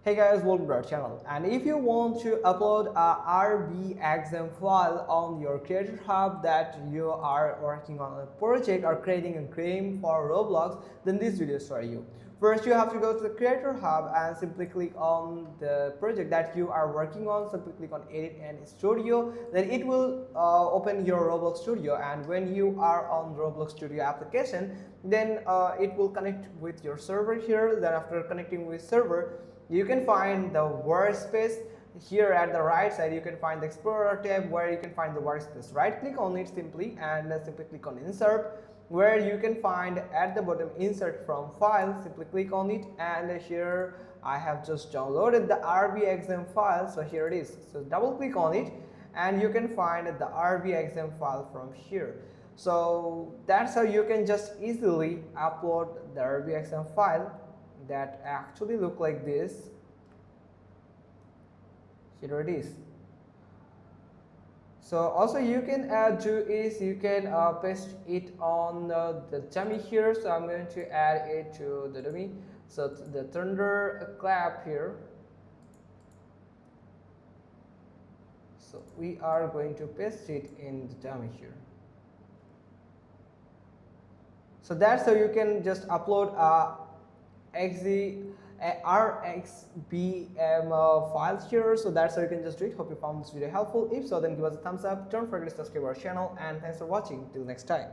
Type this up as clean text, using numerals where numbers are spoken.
Hey guys, welcome to our channel. And if you want to upload a RBXM file on your Creator Hub that you are working on a project or creating a game for Roblox, then this video is for you. First, you have to go to the Creator Hub and simply click on the project that you are working on. Simply click on Edit and Studio. Then it will open your Roblox Studio. And when you are on Roblox Studio application, then it will connect with your server here. Then after connecting with server, you can find the workspace. Here at the right side you can find the Explorer tab where you can find the workspace. Right click on it simply and simply click on insert, where you can find at the bottom insert from file. Simply click on it, and here I have just downloaded the RBXM file, so here it is. So double click on it and you can find the RBXM file from here. So that's how you can just easily upload the RBXM file that actually look like this. Here it is. So also you can do is you can paste it on the dummy here. So I'm going to add it to the dummy. So the thunderclap here. So we are going to paste it in the dummy here. So that's how you can just upload a RBXM files here. So that's how you can just do it. Hope you found this video helpful. If so, then give us a thumbs up. Don't forget to subscribe our channel, and thanks for watching. Till next time.